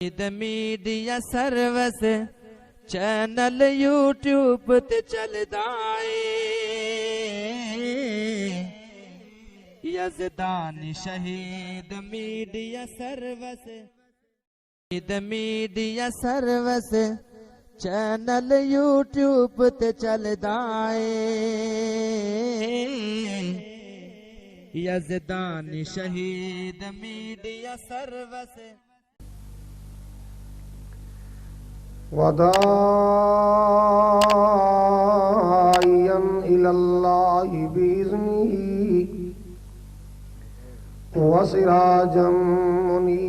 Media service channel YouTube تے چلدا اے یزدان شہید میڈیا سروس چینل یوٹیوب تے چلدا اے یزدان شہید میڈیا سروس وداعيا إلى الله بإذنه وسراجا منيرا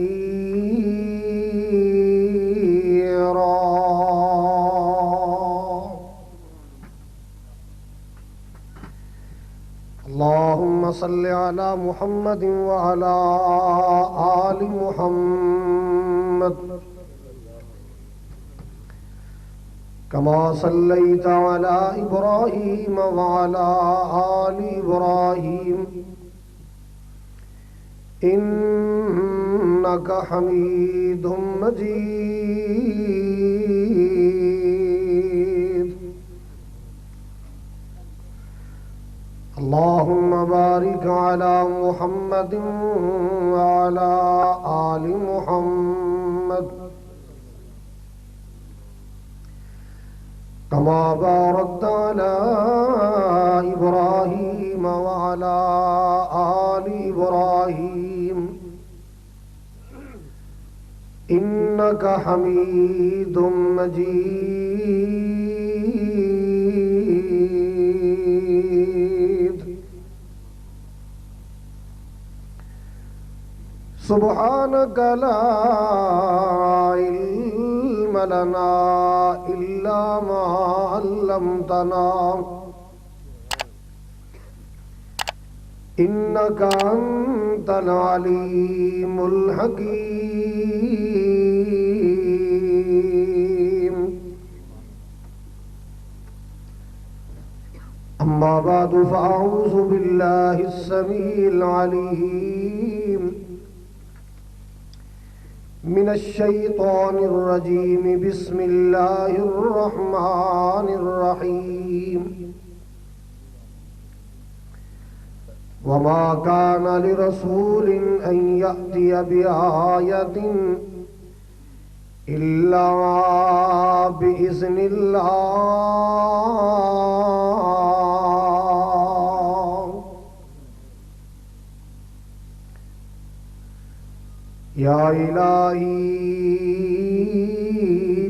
اللهم صل على محمد وعلى آل محمد كما صليت على إبراهيم وعلى آل إبراهيم إنك حميد مجيد اللهم بارك على محمد وعلى آل محمد كما باركت على إبراهيم وعلى آل إبراهيم إنك حميد مجيد سبحانك لا علم لنا إلا ما علمتنا إنك أنت العليم الحكيم أما بعد فأعوذ بالله السميع العليم من الشيطان الرجيم بسم الله الرحمن الرحيم وما كان لرسول أن يأتي بآية إلا بإذن الله یا الہی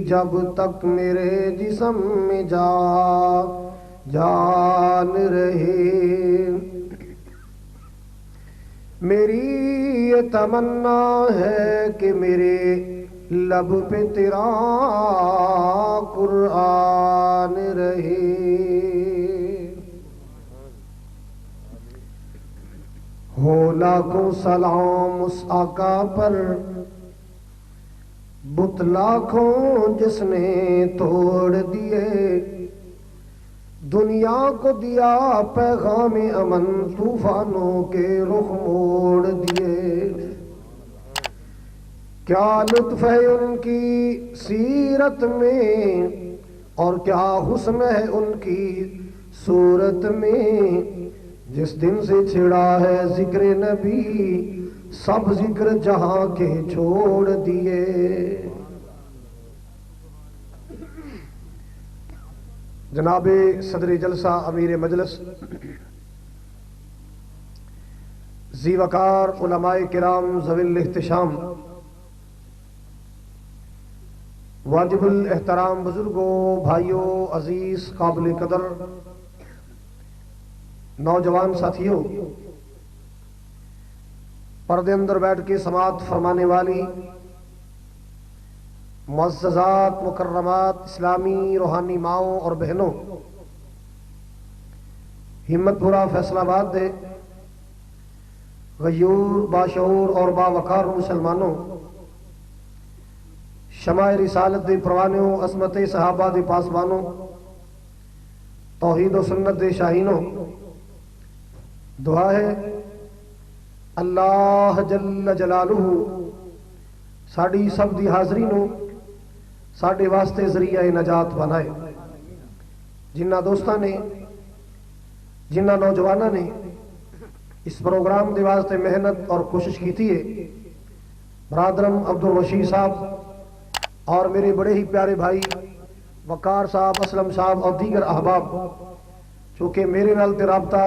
جب تک میرے جسم میں جان رہے میری یہ تمنا ہے کہ میرے لب پہ تیرا قرآن رہے ہو لاکھوں سلام اس آقا پر بت لاکھوں جس نے توڑ دیے دنیا کو دیا پیغام امن طوفانوں کے رخ موڑ دیے کیا لطف ہے ان کی سیرت میں اور کیا حسن ہے ان کی صورت میں جس دن سے چھڑا ہے ذکر نبی سب ذکر جہاں کے چھوڑ دیے جناب صدر جلسہ امیر مجلس ذی وقار علماء کرام ذوی الاحتشام واجب الاحترام بزرگوں بھائیوں عزیز قابل قدر نوجوان ساتھیوں پردے اندر بیٹھ کے سماعت فرمانے والی معززات مکرمات اسلامی روحانی ماؤں اور بہنوں ہمت پورا فیصلہ آباد دے غیور باشعور اور باوقار مسلمانوں شمع رسالت دے پروانوں عظمت صحابہ دے پاسبانوں توحید و سنت دے شاہینوں دعا ہے اللہ جل جلالہ ਸਾਡੀ ਸਭ ਦੀ ਹਾਜ਼ਰੀ ਨੂੰ ਸਾਡੇ ਵਾਸਤੇ ਜ਼ਰੀਆ ਨਜਾਤ ਬਣਾਏ। ਜਿਨ੍ਹਾਂ ਦੋਸਤਾਂ ਨੇ, ਜਿਨ੍ਹਾਂ ਨੌਜਵਾਨਾਂ ਨੇ اس پروگرام دے واسطے محنت اور کوشش کی تھی ہے، برادرم عبدالرشید صاحب اور میرے بڑے ہی پیارے بھائی وقار صاحب، اسلم صاحب اور دیگر احباب، چونکہ میرے نال تے رابطہ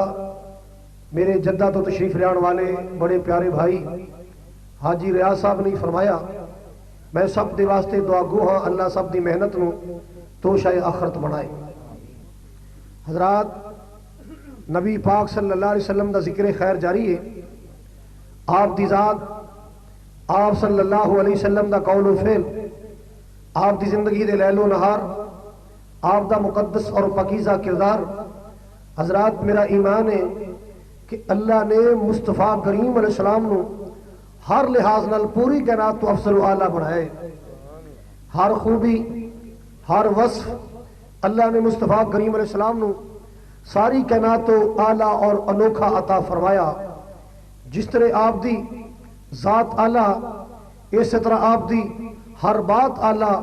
میرے جدہ تو تشریف لیان والے بڑے پیارے بھائی حاجی ریاض صاحب نے فرمایا، میں سب دے واسطے دعا گو ہاں اللہ سب دی محنت نو توشہ آخرت بنائے۔ حضرات، نبی پاک صلی اللہ علیہ وسلم دا ذکر خیر جاری ہے۔ آپ دی ذات، آپ صلی اللہ علیہ وسلم دا قول و فعل، آپ دی زندگی دے لیل و نہار، آپ دا مقدس اور پاکیزہ کردار، حضرات میرا ایمان ہے کہ اللہ نے مصطفیٰ کریم علیہ السلام نو ہر لحاظ نال پوری کائنات تو افضل و اعلیٰ بنائے۔ ہر خوبی، ہر وصف اللہ نے مصطفیٰ کریم علیہ السلام نو ساری کائنات تو اعلیٰ اور انوکھا عطا فرمایا۔ جس طرح آپ دی ذات اعلیٰ، اس طرح آپ دی ہر بات اعلیٰ۔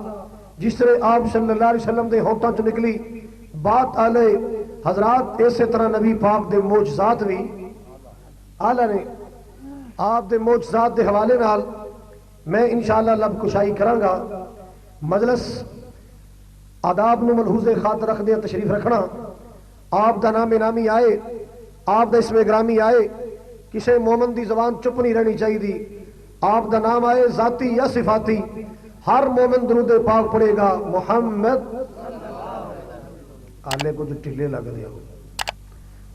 جس طرح آپ صلی اللہ علیہ وسلم دے ہونٹاں چ نکلی بات اعلیٰ، حضرات اسی طرح نبی پاک دے معجزات بھی اعلیٰ نے۔ آپ دے معجزات دے حوالے نال میں انشاءاللہ لب کشائی کراں گا۔ مجلس آداب نو ملحوظ خاطر رکھ دیا تشریف رکھنا۔ آپ دا نام نامی آئے، آپ دا اسم گرامی آئے، کسے مومن دی زبان چپ نہیں رہنی چاہیے دی۔ آپ دا نام آئے ذاتی یا صفاتی، ہر مومن درود پاک پڑے گا محمد آلے کو جو ٹھلے لگ دیا ہو،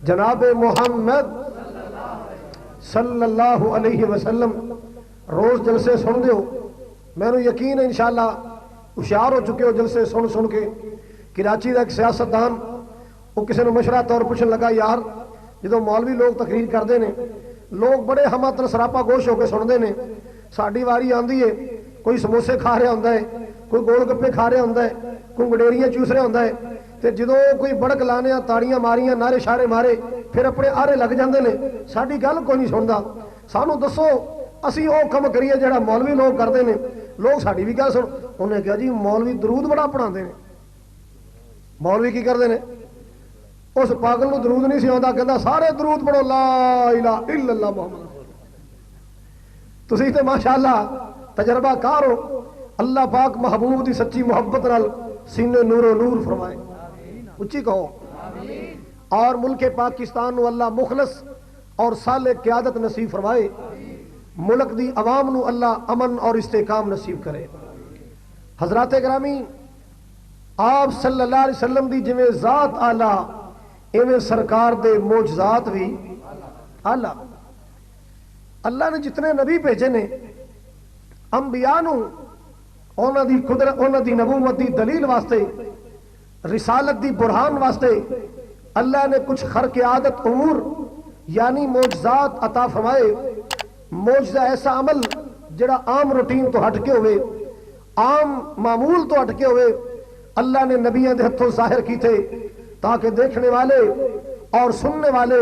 جناب محمد صلی اللہ علیہ وسلم۔ روز جلسے سن دیو، میں نے یقین ہے انشاءاللہ ہوشیار ہو چکے ہو جلسے سن سن کے۔ کراچی دا ایک سیاستدان وہ کسی نے مشورہ طور پوچھنے لگا، یار جدو مولوی لوگ تقریر کرتے ہیں لوگ بڑے ہماتن سراپا گوش ہو کے سنتے ہیں، ساڑی واری آندھی ہے کوئی سموسے کھا رہا ہوتا ہے، کوئی گول گپے کھا رہا ہوتا ہے، کوئی گڈیریاں چوس رہا ہوتا ہے، تو جدو کوئی بڑک لانے تاڑیاں ماریاں نعرے شارے مارے پھر اپنے آرے لگ جاندے نے، ساڑی گل کوئی نہیں سنتا۔ سانو دسو اسی او کم کریے جڑا مولوی لوگ کرتے ہیں، لوگ ساڑی بھی گل سن۔ انہیں کہا جی مولوی درود بڑا پڑھاتے ہیں۔ مولوی کی کرتے ہیں؟ اس پاگل نو درود نہیں سی آتا، کہتا سارے درود پڑھو لا الہ الا اللہ محمد۔ تسی تے ماشاءاللہ تجربہ کار ہو، اللہ پاک محبوب دی سچی محبت نال سینے نور و نور فرمائے، اچھی کہو۔ اور ملک پاکستان نو اللہ مخلص اور صالح قیادت نصیب فرمائے، ملک دی عوام نو اللہ امن اور استحکام نصیب کرے۔ حضرات گرامی، آپ صلی اللہ علیہ وسلم دی جویں ذات اعلیٰ ایویں سرکار دے معجزات بھی اعلیٰ۔ اللہ نے جتنے نبی بھیجے نے انبیاء نو انہاں دی قدرت، انہاں دی نبوت دی دلیل واسطے، رسالت دی برہان واسطے اللہ نے کچھ خرق عادت امور یعنی معجزات عطا فرمائے۔ معجزہ ایسا عمل جڑا عام روٹین تو ہٹ کے ہوئے، عام معمول تو ہٹ کے ہوئے، اللہ نے نبیوں دے ہتھوں ظاہر کی تھے تاکہ دیکھنے والے اور سننے والے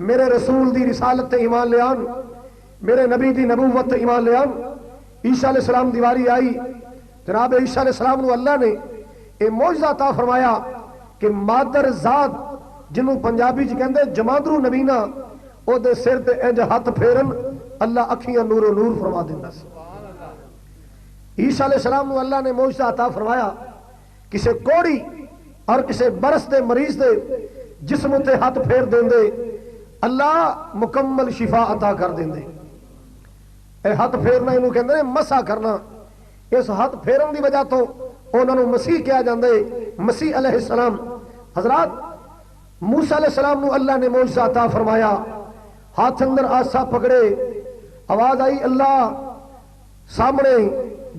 میرے رسول دی رسالت تے ایمان لے آن، میرے نبی دی نبوت تے ایمان لے آن۔ عیسیٰ علیہ السلام دیواری آئی، جناب عیسیٰ علیہ السلام نو اللہ نے اے معجزہ عطا فرمایا کہ مادر ذات جنہوں پنجابی جی کہندے جمادرو نبینا، او دے سر تے انج ہاتھ پھیرن اللہ اکھیاں نور و نور فرما دیندا سی۔ عیسیٰ علیہ السلام نو اللہ نے معجزہ عطا فرمایا، کسے کوڑی اور کسے برس دے مریض دے جسم تے ہاتھ پھیر دیں دے اللہ مکمل شفا عطا کر دیں دے۔ اے ہاتھ پھیرنا انہوں کہندے ہیں مسا کرنا، اس ہاتھ پھیرن دی وجہ تو انہوں نے مسیح کیا جاندے، مسیح علیہ السلام۔ حضرات موسیٰ علیہ السلام نو اللہ نے معجزہ عطا فرمایا، ہاتھ اندر آسا پکڑے، آواز آئی اللہ سامنے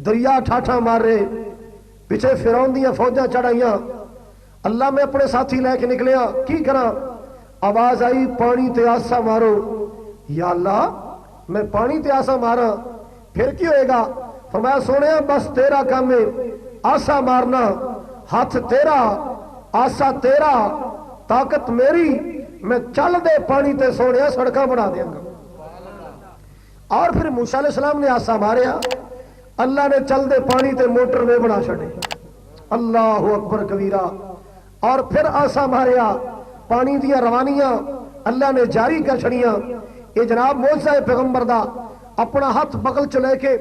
دریا ٹھاٹھا مار رہے، پیچھے فرعون دیاں فوجاں چڑھائیاں، اللہ میں اپنے ساتھی لے کے نکلیا کی کرا، آواز آئی پانی تے آسا مارو۔ یا اللہ میں پانی تے آسا مارا پھر کی ہوئے گا؟ فرمایا سونے بس تیرا کام ہے آسا مارنا، ہاتھ تیرا آسا تیرا طاقت میری، میں چل دے پانی تے سونے سڑکاں بنا دیا گا۔ اور پھر موسیٰ علیہ السلام نے آسا ماریا، اللہ نے چل دے پانی تے موٹر وے بنا چھڑے، اللہ اکبر کبیرہ، اور پھر آسا ماریا پانی دیا روانیاں اللہ نے جاری کر چھڑیاں۔ یہ جناب موجزہ ہے پیغمبر دا، اپنا ہاتھ بغل چ لے کے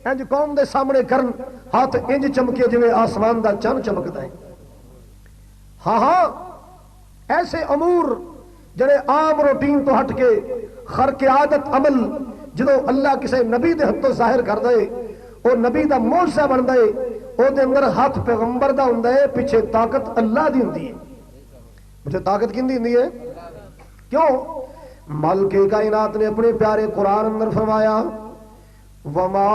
انج قوم دے سامنے کرن، ہاتھ انج چمکے جویں آسمان دا چن چمکدا ہے۔ ہاں ہاں ایسے امور جڑے عام روٹین تو ہٹ کے خرق عادت عمل جدو اللہ کسے نبی دے ہتھوں ظاہر کر دے وہ نبی دا معجزہ بن دے، او دے اندر ہاتھ پیغمبر دا ہوندا ہے، پیچھے طاقت اللہ دی ہوندی ہے۔ مجھے طاقت کن دی ہوندی ہے؟ کیوں؟ مالک کائنات نے اپنے پیارے قرآن اندر فرمایا وما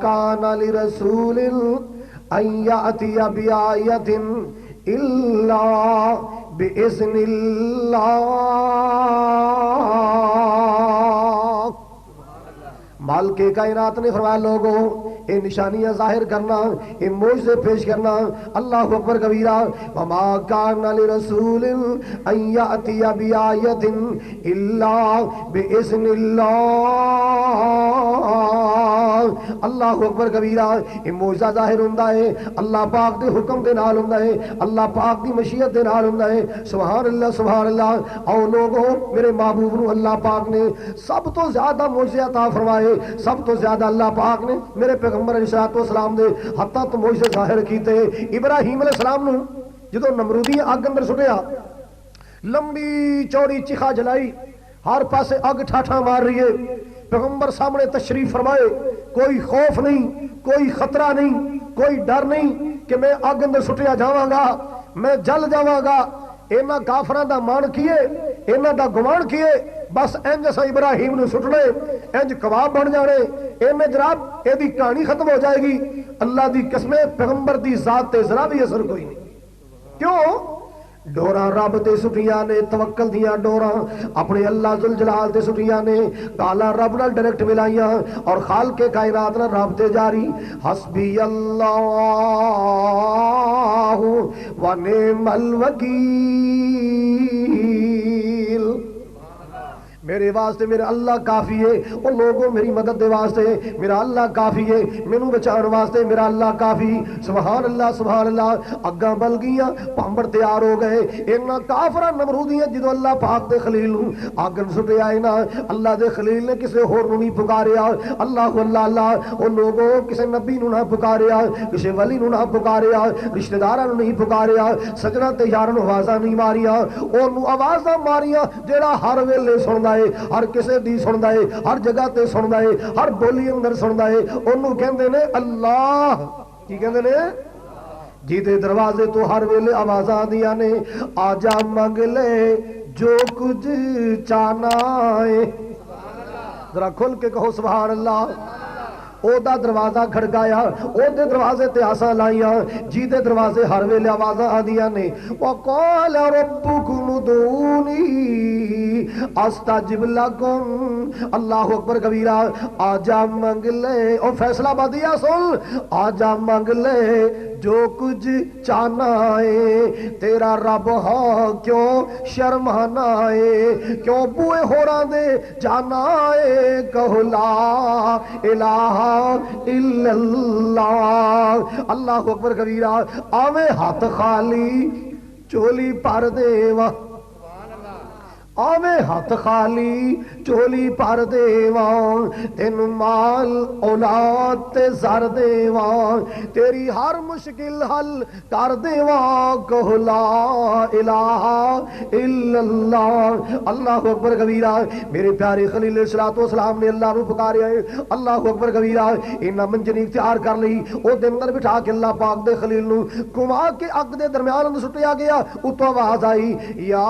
کان لرسول ان یأتی بآیۃ الا باذن اللہ۔ مالک کائنات نے فرمایا لوگوں یہ نشانیاں ظاہر کرنا، یہ معجزے پیش کرنا، اللہ اکبر کبیرہ، وما کان لرسول ان یأتی بآیۃ الا باذن اللہ۔ اللہ اکبر کبیرہ، یہ معجزہ ظاہر ہوندا ہے اللہ پاک دے حکم دے نال ہوندا ہے، اللہ پاک دی مشیت دے نال ہوندا ہے۔ سبحان اللہ سبحان اللہ۔ او لوگوں میرے محبوب نو اللہ پاک نے سب تو زیادہ معجزے عطا فرمائے، سب تو زیادہ اللہ پاک نے میرے پیغمبر علیہ السلام نے حتیٰ تو معجزے ظاہر کیتے۔ ابراہیم علیہ السلام نو جدو نمرودی اگ اندر سٹیا، لمبی چوڑی چیخا جلائی، ہر پاسے اگ ٹھاٹھا مار رہی ہے، پیغمبر سامنے تشریف فرمائے، کوئی خوف نہیں، کوئی خطرہ نہیں، کوئی ڈر نہیں کہ میں اگ اندر سٹیا جاواں گا، میں جل جاواں گا۔ اینا کافران دا مان کیے، اینا دا گمان کیے، بس انج سا ابراہیم نے سٹنے، انج کباب بن جانے، اینے جناب اے دی کہانی ختم ہو جائے گی۔ اللہ دی قسمیں پیغمبر دی ذات تے ذرا بھی اثر کوئی نہیں۔ کیوں؟ ڈوراں رب تے سٹیاں نے، توکل دیاں ڈوراں اپنے اللہ ذوالجلال تے سٹیاں نے، کالا رب نال ڈائریکٹ ملائیاں، اور خالق کائنات نال رب تے جاری حسبی اللہ و نعم الوکیل۔ میرے واسطے میرا اللہ کافی ہے، اور لوگوں میری مدد دے واسطے میرا اللہ کافی ہے، مینوں بچاؤ واسطے میرا اللہ کافی۔ سبحان اللہ سبحان اللہ۔ اگاں بل گئیاں، پامبڑ تیار ہو گئے، انہاں کافراں نمرودیاں جدو اللہ پاک دے خلیل نوں اگن سٹیا ہے نا، اللہ دے خلیل نے کسے ہور نوں نہیں پکاریا، اللہ اللہ اللہ، او لوگوں کسے نبی نوں نہ پکاریا، کسے ولی نوں نہ پکاریا، رشتہ داراں نوں نہیں پکاریا، سجنا تے یاراں نوں آوازاں نہیں ماریاں، اونوں آوازاں ماریاں جیڑا ہر ویلے سندا ہے، ہر کسے دی سندا ہے، ہر جگہ تے سندا ہے، ہر بولی اندر سندا ہے، اونوں کہندے نے اللہ۔ کی کہندے نے؟ جی دے دروازے تو ہر ویلے آوازاں آندیاں نے، آ جا منگ لے جو کچھ چاہنا ہے۔ ذرا کھل کے کہو سبحان اللہ۔ او دا دروازہ کھڑکایا، او دے دروازے تے آساں لائیاں، جی دے دروازے ہر ویلے آوازاں آندیاں نے، وَقَالَ رَبُّكُمُ ادْعُونِي أَسْتَجِبْ لَكُمْ۔ اللہ اکبر کبیرہ، آجا منگ لے، او فیصلہ بادیا سن، آجا منگ لے جو کچھ چاہنا ہے، تیرا رب ہاں کیوں شرمانا ہے، کیوں بوئے ہوراں دے جانا ہے، کہو لا الہ الا اللہ۔ اللہ اکبر کبیرہ، آویں ہاتھ خالی چولی پر دیواں، آویں ہاتھ خالی چولی پر دیواں، تین مال اولاد تے زر دیواں، تیری ہر مشکل حل کر دیواں، کہو لا الہ الا اللہ۔ اللہ اکبر کبیرہ، میرے پیارے خلیل علیہ السلام نے اللہ نو پکاریا ہے، اللہ اکبر کبیرہ، انہاں منجنی اختیار کر لی، او دے اندر بٹھا کے اللہ پاک دے خلیل نو کما کے اگ دے درمیان اندر سٹیا گیا، اتوں آواز آئی یا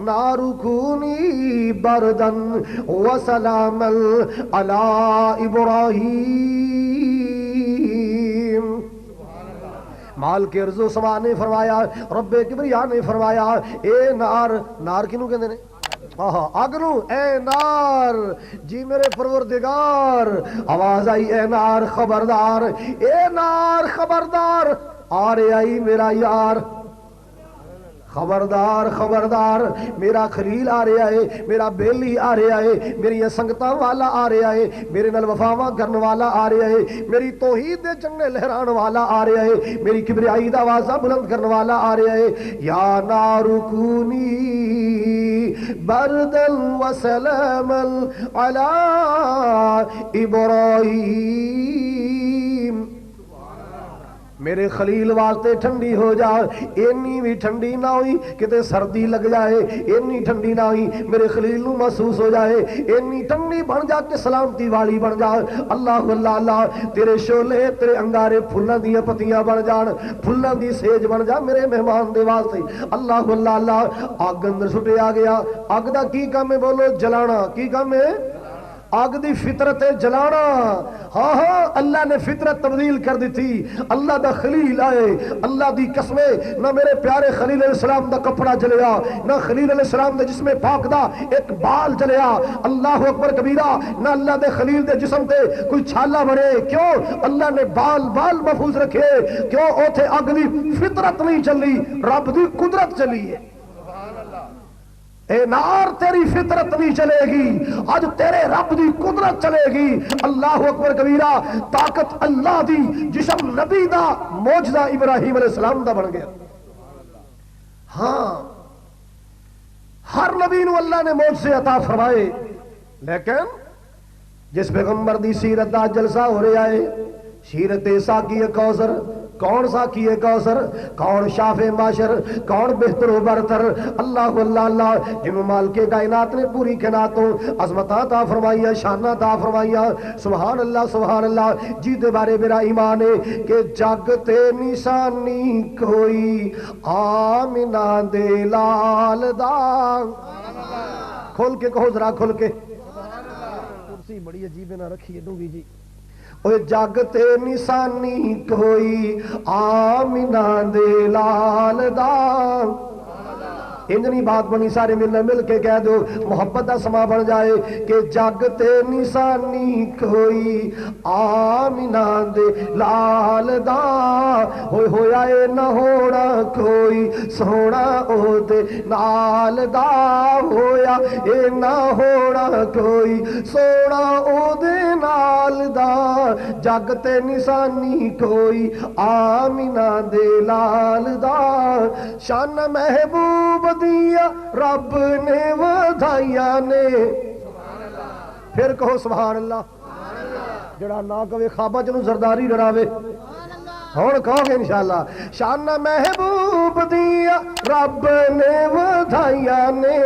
نار کونی بردن وسلاما علی ابراہیم۔ مالک ارض و سما نے فرمایا، رب کبریا نے فرمایا، اے نار، نار کنوں کہندے نے؟ اگ نو، اے نار جی میرے پروردگار، آواز آئی اے نار خبردار، اے نار خبردار، آ رہے آئی میرا یار، خبردار خبردار میرا خلیل آ رہا ہے، میرا بیلی آ رہا ہے، میری سنگتاں والا آ رہا ہے، میرے نال وفاواں کرن والا آ رہا ہے، میری توحید دے جھنڈے لہران والا آ رہا ہے، میری کبریائی دا آوازاں بلند کرن والا آ رہا ہے۔ یا نار کونی بردن وسلاما علی ابراہیم، میرے خلیل واسطے ٹھنڈی ہو جا، اینی بھی ٹھنڈی نہ ہوئی کتے سردی لگ جائے، اینی ٹھنڈی نہ ہوئی میرے خلیل نو محسوس ہو جائے، اینی ٹھنڈی بن جا کہ سلامتی والی بن جا۔ اللہ اللہ اللہ، تیرے شولے تیرے انگارے پھلاں دی پتیاں بن جان، پھلاں دی سیج بن جا میرے مہمان دے واسطے۔ اللہ اللہ اللہ، اگ اندر سٹے آ گیا، اگ دا کی کام ہے بولو؟ جلانا۔ کی کام ہے؟ آگ دی فطرت جلانا۔ ہاں ہاں، اللہ نے فطرت تبدیل کر دی تھی۔ اللہ دا خلیل آئے، اللہ دی قسمیں، نہ میرے پیارے خلیل علیہ السلام دا کپڑا جلیا، نہ خلیل علیہ السلام دے جسم پاک دا ایک بال جلیا۔ اللہ اکبر کبیرہ، نہ اللہ دے خلیل دے جسم تے کوئی چھالا بڑے۔ کیوں؟ اللہ نے بال محفوظ رکھے۔ کیوں؟ اوتھے اگ دی فطرت نہیں چلی، رب دی قدرت چلی ہے۔ اے نار تیری فطرت نہیں چلے گی، آج تیرے رب دی قدرت چلے گی۔ اللہ اکبر کبیرہ، طاقت اللہ دی، جسم نبی دا، معجزہ ابراہیم علیہ السلام دا بن گیا۔ ہاں، ہر نبی نو اللہ نے معجزے عطا فرمائے، لیکن جس پیغمبر دی سیرت دا جلسہ ہو رہا ہے، سیرت ساقی کوثر، کون ساقی کوثر؟ کون شاف معاشر؟ کون بہتر و برتر؟ اللہ اللہ اللہ، جنہوں مالک کائنات نے پوری کائناتوں عظمتاں عطا فرمائیاں، شاناں عطا فرمائیاں۔ سبحان اللہ سبحان اللہ، جی دے بارے میرا ایمان ہے کہ جگ تے نشانی کوئی آمنہ دے لال دا۔ کھول کے کہو ذرا، کھول کے۔ کرسی بڑی عجیب نہ رکھیے ڈوگی جی۔ اوہ جگ تے نشانی کوئی آمنہ دے لال دا۔ انجنی بات بنی، سارے مل کے کہہ دو، محبت دا سما بن جائے کہ جگ تے نشانی کوئی آمنہ دے لال دا۔ ہوئے ہویا اے نہ ہونا کوئی سونا او دے نال دا۔ ہویا اے نہ ہونا کوئی سونا او دے نال دا۔ جگ تے نشانی کوئی آمنہ دے لال دا۔ شان محبوب دیا رب نے ودھائیا نے۔ پھر کہو سبحان اللہ۔ جڑا نہ کہے خوابہ چنو زرداری ڈراوے، ہون کہو گے انشاءاللہ۔ شان محبوب دیا رب نے ودھائیا نے،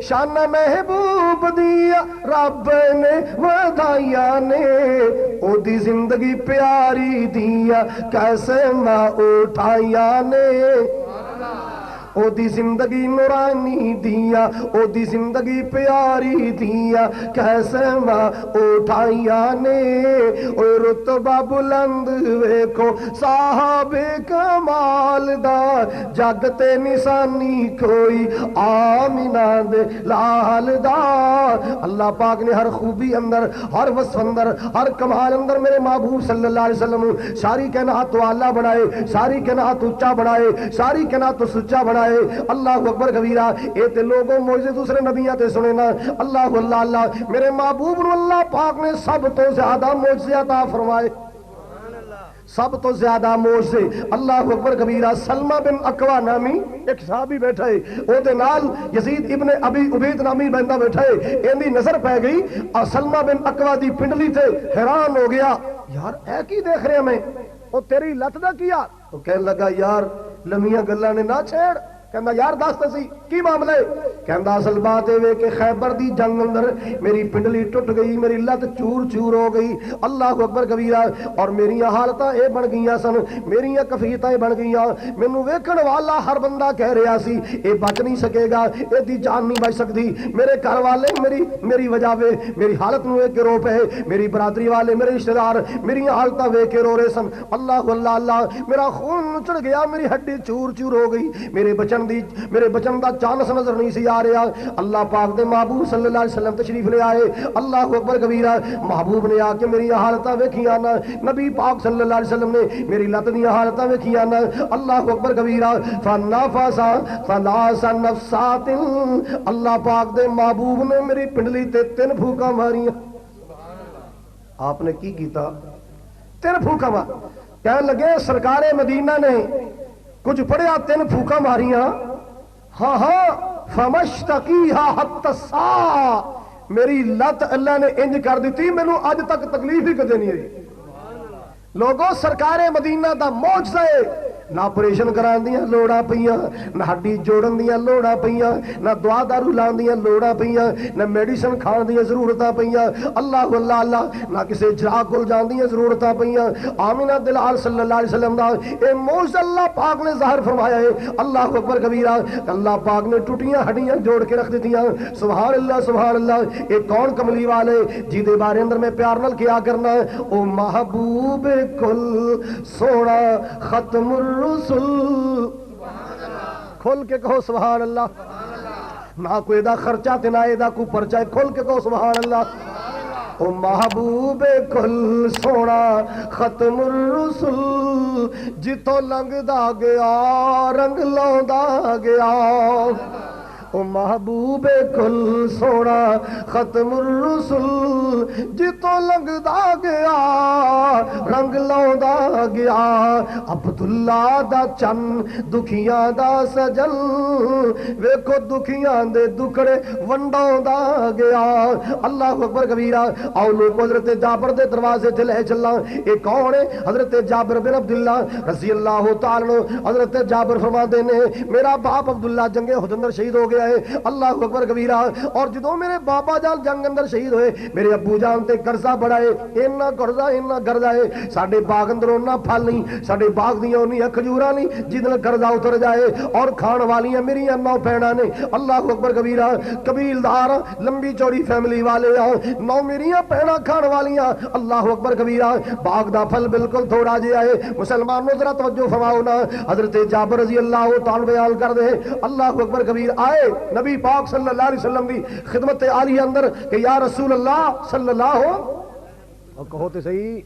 شان محبوب دیا رب نے ودھائیا نے۔ او دی زندگی پیاری دیا کیسے ماں اٹھائیا نے۔ او دی زندگی نورانی دیا، او دی زندگی پیاری دیا کیسے ماں اٹھائیا نے۔ او رتبہ بلند ویکھو صاحب کمال دا۔ جگ تے نشانی کوئی آمنہ دے لال دا۔ اللہ پاک نے ہر خوبی اندر، ہر وصف اندر، ہر کمال اندر میرے محبوب صلی اللہ علیہ وسلم ساری کائنات تو اعلیٰ بنائے، ساری کائنات اونچا بنائے، ساری کائنات تو سچا بنائے۔ اللہ اکبر کبیرہ، اے تے لوگوں معجزے دوسرے نبیوں تے سنے نا۔ اللہ اللہ اللہ، میرے محبوب نو اللہ پاک نے سب تو زیادہ معجزے عطا فرمائے، سب تو زیادہ معجزے۔ اللہ اکبر کبیرہ، سلمہ بن اکوا نامی ایک صحابی بیٹھا ہے، او دے نال یزید ابن ابی عبید نامی بندہ بیٹھا ہے۔ ایندی نظر پہ گئی اور سلمہ بن اکوا دی پنڈلی تے، حیران ہو گیا، یار اے کی دیکھ رہے ہمیں؟ او تیری لت دا کیا؟ تو کہنے لگا یار لمیاں گلاں نے نہ چھیڑ۔ کہندا یار دس سی کی معاملہ ہے؟ کہندا اصل بات ہے کہ خیبر دی جنگ اندر میری پنڈلی ٹوٹ گئی، میری لت چور چور ہو گئی۔ اللہ اکبر کبیرہ، اور میریاں حالتاں اے بن گئیاں سن، میریاں کفیتاں بن گئیاں، مینوں ویکھن والا ہر بندہ کہہ رہا سی اے بچ نہیں سکے گا، اے دی جان نہیں بچ سکتی۔ میرے گھر والے میری وجہ وے میری حالت نو ویکھ کے رو پے، میری برادری والے میرے رشتہ دار میری حالتاں ویکھ کے رو رہے سن۔ اللہ اللہ اللہ، میرا خون چڑھ گیا، میری ہڈی چور چور ہو گئی، میرے بچن بچن دا چانس نظر نہیں سی آ رہا. اللہ پاک دے محبوب صلی اللہ علیہ وسلم تشریف لے آئے. اللہ اکبر کبیرہ. محبوب نے آ کے میری حالتاں ویکھیاں نا. نبی پاک صلی اللہ علیہ وسلم نے میری لت دی حالتاں ویکھیاں نا. اللہ اکبر کبیرہ. فنفس ثلاث نفسات. اللہ پاک دے محبوب نے میری پنڈلی تے 3 پھوکاں ماریاں. آپ نے کی کیتا؟ 3 پھوکاں مار. کہنے لگے سرکار مدینہ نے کچھ پڑھیا 3 پھوکاں ماریاں. ہاں ہاں فمشتقیہا حتی الساعہ. میری لت اللہ نے انج کر دیتی مینوں اج تک تکلیف ہی کدے نہیں ہوئی. لوگوں سرکار مدینہ دا معجزہ ہے. نہ آپریشن کران دیاں لوڑاں پیاں, نہ ہڈی جوڑن دیاں لوڑاں پیاں, نہ دعا دارو لان دیاں لوڑاں پیاں, نہ میڈیسن کھان دیاں ضرورتاں پیاں. اللہ اللہ اللہ. نہ کسی جراح کول جان دیاں ضرورتاں پیاں. آمینہ دلال صلی اللہ علیہ وسلم دا اے معجزہ اللہ پاک نے ظاہر فرمایا ہے. اللہ اکبر کبیرہ. اللہ پاک نے ٹوٹیاں ہڈیاں جوڑ کے رکھ دیتیاں. سبحان اللہ سبحان اللہ. اے کون کملی والے جی دے بارے اندر میں پیار نال کیا کرنا. او محبوب کل سونا ختم رسول. کھول کے کہو سبحان اللہ. نہ کوئی دا خرچہ تے نہ دا کوئی پرچہ. کھول کے کہو سبحان اللہ. او محبوب کل سونا ختم الرسل. جتوں لنگدا گیا رنگ لاوندا گیا. او محبوب کل سونا ختم الرسل. جتوں لنگدا گیا رنگ لاوندا گیا. عبداللہ دا چن دکھیاں دا سجل. ویکھو دکھیاں دے دکڑے ونڈاوندا گیا. اللہ اکبر کبیرہ. آؤ لوگ حضرت جابر دے دروازے تے لے چلاں. اے کون ہے؟ حضرت جابر بن عبداللہ رضی اللہ تعالی عنہ. حضرت جابر فرماتے نے میرا باپ عبداللہ جنگ احد اندر شہید ہو گیا ہے. اللہ اکبر کبیرہ. اور جدوں میرے بابا جان جنگ اندر شہید ہوئے میرے ابو جان تے قرضہ بڑا ہے. اینا قرضہ ہے. ساڈے باغ اندر اوناں پھل نہیں, ساڈے باغ دیاں اونیاں کھجوراں نہیں جدوں قرضہ اتر جائے. اور کھان والیاں میریاں 9 بہناں نے. اللہ اکبر کبیرہ. قبیلدار لمبی چوڑی فیملی والے 9 میریاں بہناں کھان والیاں. اللہ اکبر کبیرہ. باغ دا پھل بالکل تھوڑا جہا ہے. مسلمانوں ذرا توجہ فرماؤ نا. حضرت جابر رضی اللہ تعالی بیان کر دے. اللہ اکبر کبیر. آئے نبی پاک صلی اللہ علیہ وسلم دی خدمت عالیہ اندر کہ یا رسول اللہ صلی اللہ ہو. اور کہو تے صحیح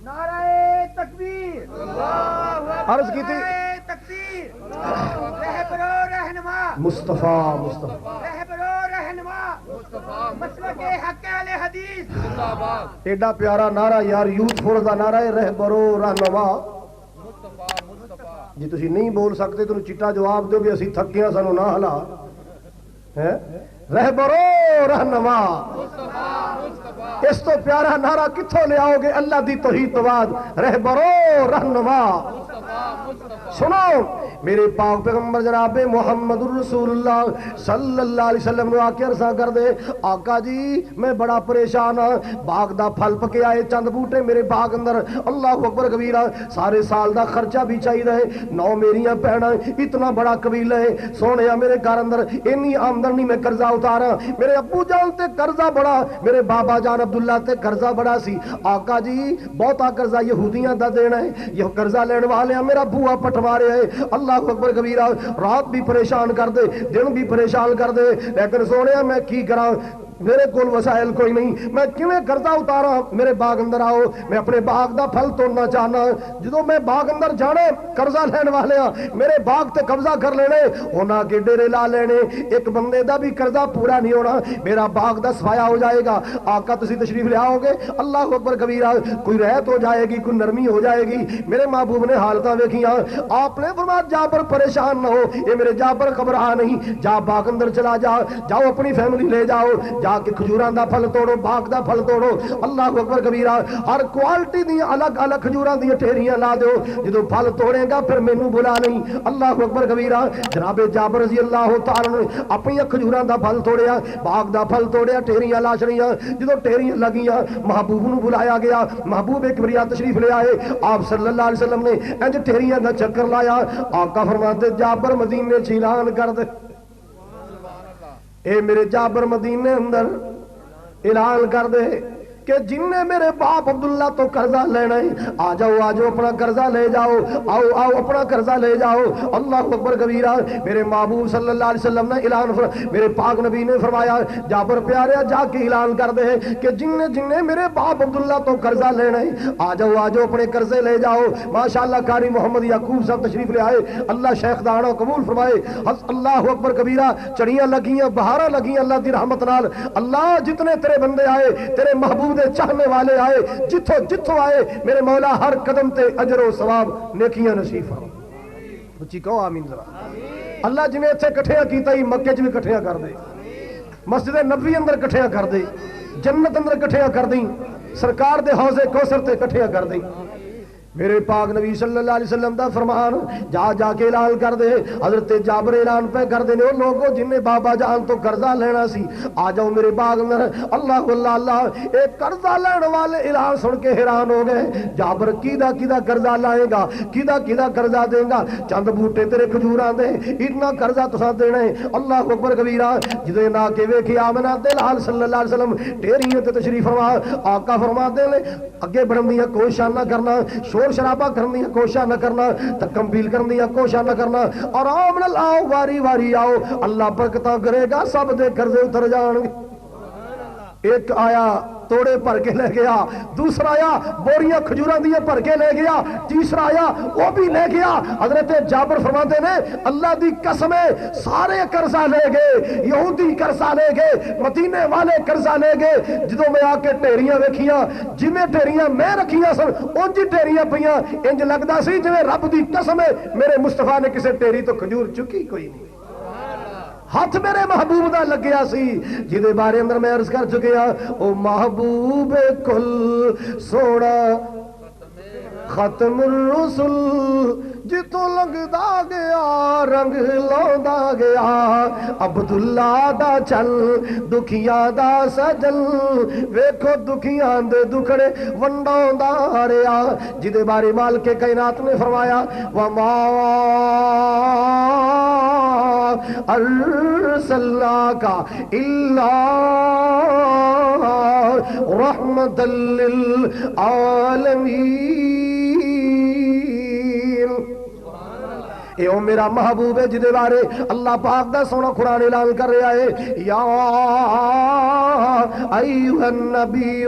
نعرہ تکبیر. عرض کی تھی رہبر و رہنما مصطفیٰ رہبر و رہنما مسلک حق اہل حدیث. ایڈا پیارا نعرہ یار یوتھ فورس دا نعرہ ہے رہبر و رہنما. جی تسی نہیں بول سکتے تو چٹا جواب دو بھی اسی تھکیاں سانو نہ ہلا. رہبر و رہنما. اس تو پیارا نعرہ کتھوں لے آؤ گے اللہ دی توحید تو بعد. رہبر و رہنما. سنو میرے پاک پیغمبر جناب محمد الرسول اللہ صلی اللہ علیہ وسلم نے آکے عرصہ کر دے آقا جی میں بڑا پریشان ہاں. باغ دا پھل پکے آئے چند بوٹے میرے باغ اندر. اللہ اکبر کبیرہ. سارے سال دا خرچہ بھی چاہیے ہے. 9 میریاں بہناں اتنا بڑا قبیلہ ہے. سونے میرے گھر اندر انی آمدنی میں قرضہ اتارا. میرے ابو جان تے قرضہ بڑا, میرے بابا جان عبداللہ تے قرضہ بڑا سی. آقا جی بہتا قرضہ یہودیاں دا دینا ہے. یہ قرضہ لین والے ہیں میرا بوا پٹوارے ہے. اللہ اکبر کبیرہ. رات بھی پریشان کر دے دن بھی پریشان کر دے. لیکن سونے میں کی کراں میرے کول وسائل کوئی نہیں. میں کیویں قرضہ اتارا. میرے باغ اندر آؤ میں اپنے باغ دا پھل توڑنا چاہنا. جدوں میں باغ اندر جانے قرضہ لین والے ہاں میرے باغ تے قبضہ کر لینے. انہاں کے ڈیرے لا لینے. ایک بندے دا بھی قرضہ پورا نہیں ہونا. میرا باغ دا سفایا ہو جائے گا. آقا تسی تشریف لے آؤ گے. اللہ اکبر کبیرہ. کوئی رحت ہو جائے گی, کوئی نرمی ہو جائے گی. میرے محبوب نے حالتاں ویکھیاں. آپ نے فرمایا جابر پریشان نہ ہو. یہ میرے جابر گھبرا نہیں. جا باغ اندر چلا جا. جاؤ اپنی فیملی لے جاؤ. جا کے کھجوراں دا پھل توڑو, باغ دا پھل توڑو. اللہ اکبر کبیرہ. ہر کوالٹی دی الگ الگ کھجوراں دی ٹھیریاں لا دیو. جدوں پھل توڑے گا پھر مینوں بلا نہیں. اللہ اکبر کبیرہ. جناب جابر رضی اللہ تعالی عنہ اپنی کھجوراں دا پھل توڑیا, باغ دا پھل توڑیا, ٹھیریاں لا چھڑیاں. جدوں ٹھیریاں لگیاں محبوب نوں بلایا گیا. محبوب ایک بریہ تشریف لے آئے. آپ صلی اللہ علیہ وسلم نے انج ٹھیریاں دا چکر لایا. آقا فرماتے جابر مدینے چ اعلان کر دے. اے میرے جابر مدینے اندر اعلان کر دے کہ جن نے میرے باپ عبداللہ تو قرضہ لینا ہے آ جاؤ اپنا قرضہ لے جاؤ، آؤ اپنا قرضہ لے جاؤ۔ اللہ اکبر کبیرہ۔ میرے محبوب صلی اللہ علیہ وسلم نے اعلان میرے پاک نبی نے فرمایا جابر پیارے جا کے اعلان کر دے کہ جن نے میرے باپ عبداللہ تو قرضہ لینا ہے آ جاؤ اپنے قرضے لے جاؤ۔ ماشاءاللہ قاری محمد یعقوب صاحب تشریف لے آئے، اللہ شیخ دانا قبول فرمائے۔ اللہ اکبر کبیرہ۔ چڑیاں لگیاں، بہاراں لگیاں اللہ دی رحمت نال۔ اللہ جتنے تیرے بندے آئے، تیرے محبوب دے چاہنے والے آئے، جتھوں آئے میرے مولا ہر قدم تے اجر و ثواب نیکیاں نصیب فرما۔ بچی کہو آمین ذرا۔ اللہ جنہیں اتھے کٹھیاں کیتا ہی مکے چ بھی کٹھیاں کر دے، مسجد نبوی اندر کٹھیاں کر دے، جنت اندر کٹھیاں کر دیں، سرکار دے حوض کوثر تے کٹھیاں کر دیں۔ میرے پاک نبی صلی اللہ علیہ وسلم دا فرمان جا کے اعلان کر دے۔ حضرت جابر اعلان پہ کر دینے ان لوگوں جن نے بابا جان تو قرضہ لینا سی آ جاؤ میرے باغ اندر۔ اللہ اللہ اللہ، ایک قرضہ لینے والے اعلان سن کے حیران ہو گئے۔ جابر کیدا قرضہ لائے گا، کیدا قرضہ دے گا؟ چند بوٹے تیرے کھجوراں دے، اتنا قرضہ تساں دینا ہے؟ اللہ اکبر کبیرہ۔ جدے نہ کہ ویکھی آمنہ دلال صلی اللہ علیہ وسلم ٹیریاں تے تشریف فرما، آقا فرما دے لے اگے بڑھن دی کوشش نہ کرنا، شور شرابہ کرنی کوشش نہ کرنا، تکمبیل کرنی کوشش نہ کرنا، اور آمن آؤ واری واری آؤ، اللہ برکتاں کرے گا، سب دے قرضے اتر جان گے۔ ایک آیا توڑے بھر کے لے گیا، دوسرا آیا بوریاں کھجوراں دیاں بھر کے لے گیا، تیسرا آیا وہ بھی لے گیا۔ حضرت جابر فرماتے نے اللہ دی قسم سارے قرضہ لے گئے، یہودی قرضہ لے گئے، مدینے والے قرضہ لے گئے۔ جدوں میں آ کے ٹیریاں ویکھیاں، جویں ٹیریاں میں رکھیاں سن انج ٹیریاں پیاں، انج لگدا سی جویں رب دی قسم میرے مصطفیٰ نے کسے ٹیری تو کھجور چکی کوئی نہیں۔ ہاتھ میرے محبوب دا لگیا سی جدے بارے اندر میں عرض کر چکیا، او محبوب کل سوڑا ختم الرسل جتوں لگدا گیا رنگ لوندا گیا، عبداللہ دا چل دکھیاں دا سجل ویکھو دکھیاں دے دکھڑے ونڈاوندا رہیا۔ جدے بارے مالک کائنات نے فرمایا وما ارسلناک الا رحمۃ للعالمین۔ اے او میرا محبوب ہے جدے بارے اللہ پاک دا سونا قرآن اعلان کر رہا ہے، یا ایھا النبی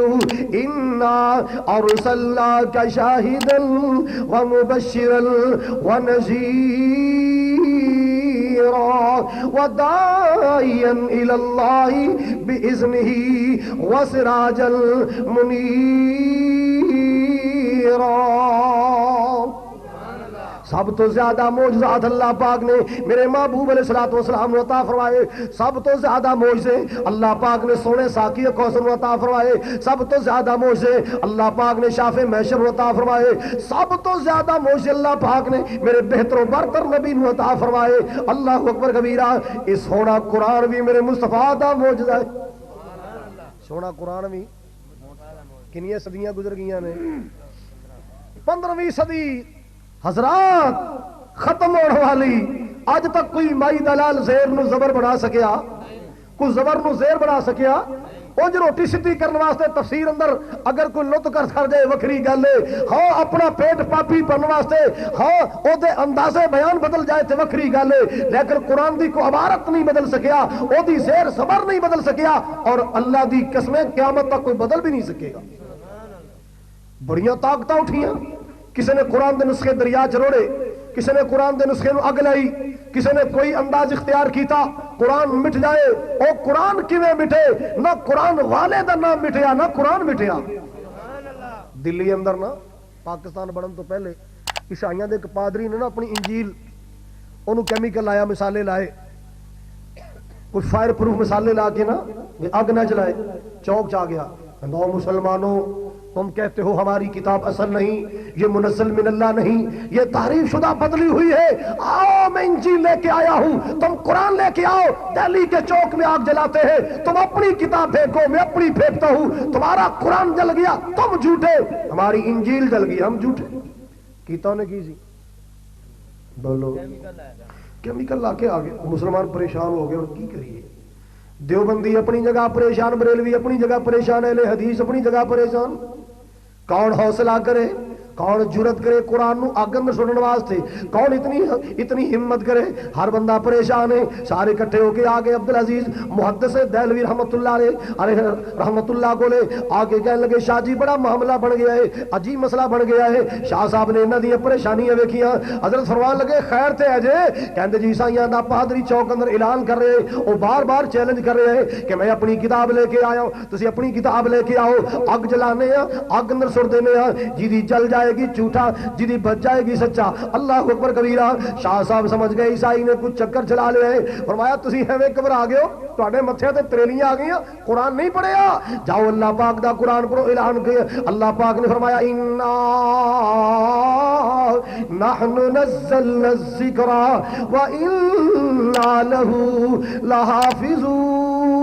انا ارسلناک شاہدا ومبشرا ونذیرا وداعیا الی اللہ بإذنہ وسراجا منیرا۔ سب تو زیادہ معجزات اللہ پاک نے میرے محبوب علیہ السلام نے عطا فرمائے، سب تو زیادہ معجزے اللہ پاک نے سونے ساقی کوثر نے عطا فرمائے، سب تو زیادہ معجزے اللہ پاک نے شافع محشر نے عطا فرمائے، سب تو زیادہ معجزے اللہ پاک نے میرے بہتر و برتر نبی نے عطا فرمائے۔ اللہ اکبر کبیرہ۔ اس سونا قرآن بھی میرے مصطفیٰ دا معجزہ ہے۔ سونا قرآن بھی کنیاں صدیاں گزر گئیاں نے، 15ویں صدی حضرات ختم ہونے والی، اج تک کوئی مائی دلال زیر نو زبر بنا سکیا، کوئی زبر نو زیر بنا سکیا؟ اونج روٹی سیدھی کرنے واسطے تفسیر اندر اگر کوئی لط کر جائے وکری گل ہے، ہاں اپنا پیٹ پاپی بننے واسطے ہاں او دے اندازے بیان بدل جائے تے وکری گل ہے، لیکن قرآن دی کوئی عبارت نہیں بدل سکیا، او دی زیر زبر نہیں بدل سکیا، اور اللہ دی قسمیں قیامت تک کوئی بدل بھی نہیں سکے گا۔ بڑیاں طاقتاں اٹھیاں، کسی نے قرآن دے نسخے دریا چروڑے، کسی نے قرآن دے نسخے نو اگ لائی، کسی نے کوئی انداز اختیار کیتا قرآن مٹ جائے۔ او قرآن کیویں مٹے؟ نہ قرآن والے دا نام مٹیا نہ قرآن مٹیا۔ دلی اندر نا پاکستان بڑھن تو پہلے عیسائیاں دے ایک پادری نے نا اپنی انجیل انہوں کیمیکل لایا، مسالے لائے، کچھ فائر پروف مسالے لا کے نا اگ نہ جلائے، چوک چا گیا، نو مسلمانوں تم کہتے ہو ہماری کتاب اصل نہیں، یہ منزل من اللہ نہیں، یہ تحریف شدہ بدلی ہوئی ہے، آؤ میں انجیل لے کے آیا ہوں، تم قرآن لے کے آؤ۔ دہلی کے چوک میں آگ جلاتے ہیں، تم اپنی کتاب پھینکو، میں اپنی پھینکتا ہوں، تمہارا قرآن جل گیا تم جھوٹے، ہماری انجیل جل گئی ہم جھوٹے۔ کیتا نے کی سی بولو کیمیکل لا کے آگے مسلمان پریشان ہو گئے، اور کی کریے؟ دیوبندی اپنی جگہ پریشان، بریلوی اپنی جگہ پریشان، اہل حدیث اپنی جگہ پریشان. کون حوصلہ کرے، کون جرت کرے قرآن نو اگ اندر سنن واسطے، کون اتنی ہمت کرے. ہر بندہ پریشان ہے. سارے کٹھے ہو کے آگے عبدالعزیز محدث دہلوی رحمت اللہ علیہ رحمت اللہ کو لے آگے کہنے لگے شاہ جی بڑا معاملہ بن گیا ہے، عجیب مسئلہ بن گیا ہے. شاہ صاحب نے انہاں دی پریشانیاں ویکھیاں. حضرت فرمان لگے خیر تے ہے جے. کہندے جی عیسائیاں دا پادری چوک اندر اعلان کر رہے، او بار بار چیلنج کر رہے ہیں کہ میں اپنی کتاب لے کے آیا ہوں، تسی اپنی کتاب لے کے آؤ. اگ جلانے ہاں، اگ اندر سٹ دینے ہاں، جی جل جائے گی جھوٹا، جی بچ جائے گی سچا. اللہ اکبر کبیرہ. شاہ صاحب سمجھ گئے عیسائی نے کچھ چکر چلا لیا ہے. فرمایا تسی ایویں گھبرا گئے ہو، تواڈے متھے تے تریلیاں آ گئیاں، قرآن نہیں پڑھیا، جاؤ اللہ پاک دا قرآن پڑھو. اعلان کیا. اللہ پاک نے فرمایا انا نحن نزلنا الذکر وانا له لحافظون.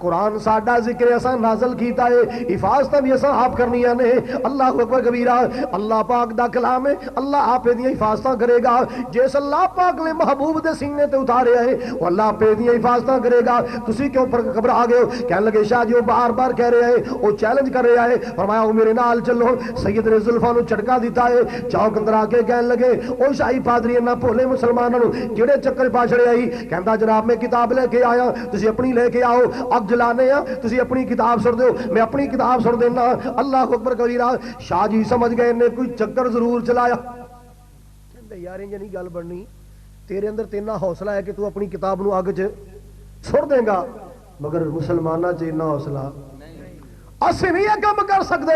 قرآن ساڈا ذکر اساں نازل کیتا ہے، حفاظت بھی اساں آپ کرنیاں نے. اللہ اکبر کبیرہ. اللہ پاک دا کلام ہے، اللہ آپ دی حفاظتاں کرے گا. جس اللہ پاک نے محبوب دے سینے تے اتاریا ہے وہ اللہ آپ دی حفاظتاں کرے گا. تسی کیوں پر گھبرا گئے ہو؟ کہنے لگے شاہ جی وہ بار بار کہہ رہے ہیں، وہ چیلنج کر رہا ہے. فرمایا وہ میرے نال چلو. سید نے زلفاں نو جھٹکا دیتا ہے. چوک اندر آ کے کہنے لگے او شاہی پادری انہاں بھولے مسلماناں نو جڑے چکر پا چھڑے آئی. کہندا جناب میں کتاب لے کے آیا، تسی اپنی لے کے آؤ. اب جلانے ہیں تسی اپنی کتاب سڑ دیو، میں اپنی کتاب سڑ دینا. اللہ اکبر کبیرہ. شاہ جی سمجھ گئے نے کوئی چکر ضرور چلایا. یار انج نہیں گل بننی، تیرے اندر تینا حوصلہ ہے کہ تو اپنی کتاب نو اگ چ سڑ دے گا، مگر مسلماناں چ اتنا حوصلہ اسی نہیں یہ کام کر سکتے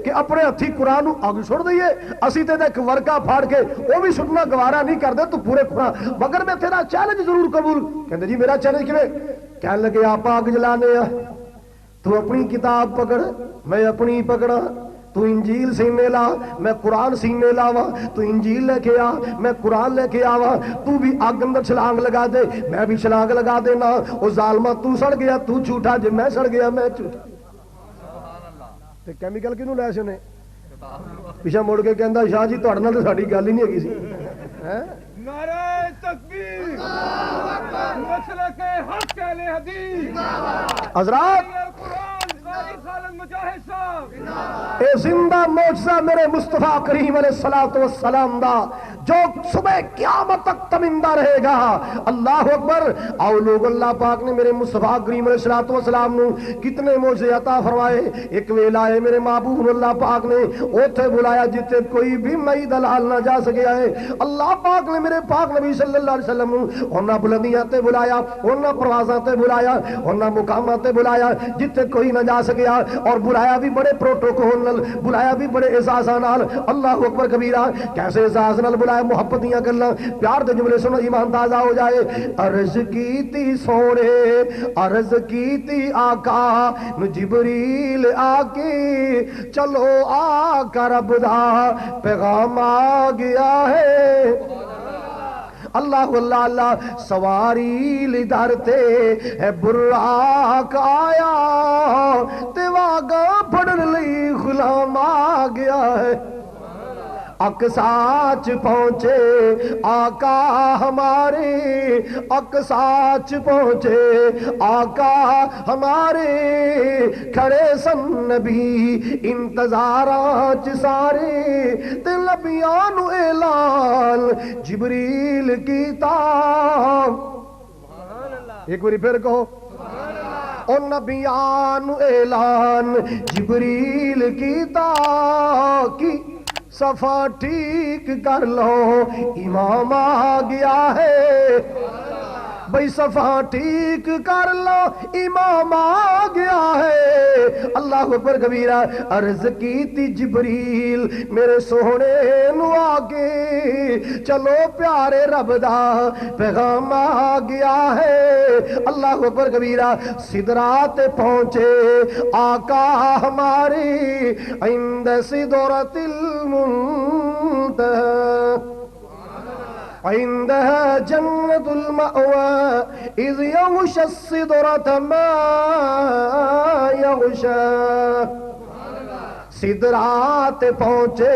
کہ اپنے ہتھی قرآن نو اگ چھوڑ دئیے. اسی تے ایک ورقہ پھاڑ کے وہ بھی سٹنا گوارا نہیں کر دے تو پورے قرآن، مگر میں تیرا چیلنج ضرور قبول. کہتے جی میرا چیلنج کیویں؟ کہنے لگے آپ اگ جلانے آ، تو اپنی کتاب پکڑ میں اپنی پکڑا. تو انجیل سینے لا میں قرآن سینے لاوا. تو انجیل لے کے آ میں قرآن لے کے آوا. تو بھی اگ اندر چھلانگ لگا دے میں بھی چھلانگ لگا دینا. او ظالما تو سڑ گیا تو جھوٹا، جے میں سڑ گیا میں جھوٹا. تے کیمیکل کینوں لے سنے پیچھے مڑ کے کہندا شاہ جی تہاڈے نال تے ساڈی گل ہی نہیں ہےگی سی. نعرہ تکبیر، مسلک حق اہل حدیث حضرات اے زندہ معجزہ میرے مصطفیٰ کریم علیہ الصلوۃ والسلام دا جو صبح قیامت تک تمندہ رہے گا. اللہ اکبر. آؤ لوگ اللہ پاک نے میرے مصطفیٰ کریم علیہ الصلوۃ والسلام نو کتنے معجزے عطا فرمائے. ایک ویلا ہے میرے محبوب اللہ پاک نے اوتھے بلایا جتے کوئی بھی مئی دلال نہ جا سکیا ہے. اللہ پاک نے میرے پاک نبی صلی اللہ علیہ وسلم نو انہاں بلندیاں تے بلایا، انہاں پروازاں تے بلایا، انہاں مقاماں تے بلایا جتے کوئی نہ جا سکیا. اور بلایا بھی بڑے پروٹوکول نال، بلایا بھی بڑے اعزازاں نال. اللہ اکبر کبیرہ. کیسے اعزاز نال بلایا؟ محبت دیاں گلاں پیار دے جملے سنو ایمان تازہ ہو جائے. عرض کیتی سونے، عرض کیتی آقا نو جبریل آ کے چلو آ کر رب دا پیغام آ گیا ہے. اللہ اللہ اللہ. سواری لدر تے ہے براق آیا تے واگا پڑھن لئی غلام آ گیا ہے. اقصاچ پہنچے آقا ہمارے، اقصاچ پہنچے آقا ہمارے، کھڑے سن نبی انتظاراچ سارے تے لبیاں نو اعلان جبریل کیتا. ایک باری پھر کہو او نبیاں نو اعلان جبریل کیتا کی صفا ٹھیک کر لو امام آ گیا ہے. بھئی صفا ٹھیک کر لو امام آ گیا ہے. اللہ اکبر کبیرہ. عرض کیتی جبریل میرے سونے نو آگے چلو پیارے رب دا پیغام آ گیا ہے. اللہ اکبر کبیرہ. سدرات پہنچے آقا ہمارے عند سدرۃ المنتہی عندها جنة المأوى إذ يغشى السدرة ما يغشى. سدرات پہنچے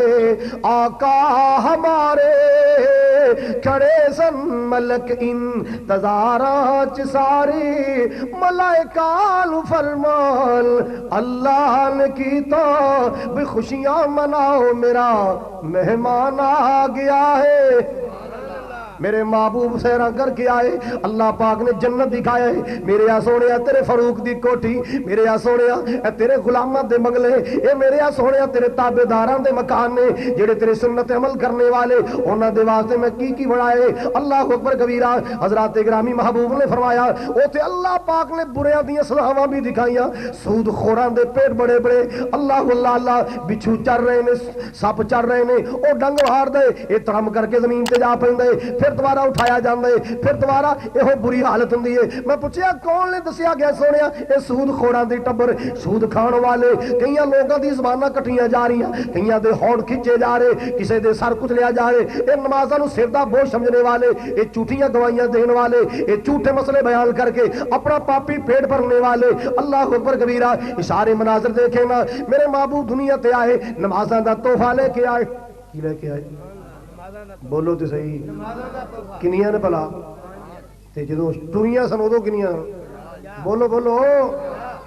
آقا ہمارے کھڑے سن ملک انتظاراں چ سارے ملائکہ نو فرمان اللہ نے کیتا بھی خوشیاں مناؤ میرا مہمان آ گیا ہے میرے محبوب سیرا کر کے آئے اللہ پاک نے جنت دکھایا ہے میرے آ سونیا تیرے فاروق دی کوٹھی میرے آ سونیا اے تیرے غلاماں دے بنگلے اے میرے آ سونیا تیرے تابعداراں دے مکان نے جڑے تیرے سنت عمل کرنے والے انہاں دے واسطے میں کی بڑھائے اللہ اکبر کبیرہ حضرات گرامی محبوب نے فرمایا اوتے اللہ پاک نے بریاں دیاں سزاواں بھی دکھائیاں سود خوراں دے پیٹ بڑے بڑے اللہ اللہ اللہ بچھو چر رہے نے سپ چر رہے نے او ڈنگ ہار دے اے ترم کر کے زمین تے جا پیندے پھر دوبارہ اٹھایا جاندے پھر دوبارہ یہ بری حالت ہوندی ہے میں پوچھیا کون نے دسیا گیا سونیا اے سود خوڑاں دی ٹبر سود کھان والے کئیاں لوگاں دی زباناں کٹیاں جا رہی ہیں کئیاں دے ہونٹ کھچے جا رہے کسے دے سر کچلیا جا رہے اے نمازاں نو سر دا بوجھ سمجھنے والے اے جھوٹیاں گواہیاں دین والے اے جھوٹے مسئلے بیان کر کے اپنا پاپی پیٹ بھرنے والے اللہ اکبر کبیرہ اشارے مناظر دیکھے نا میرے محبوب دنیا تے آئے نمازاں دا تحفہ لے کے آئے کی لے کے آئے بولو تے صحیح کنیاں نے پلا تے جدوں ٹریاں سن ادوں کنیاں بولو بولو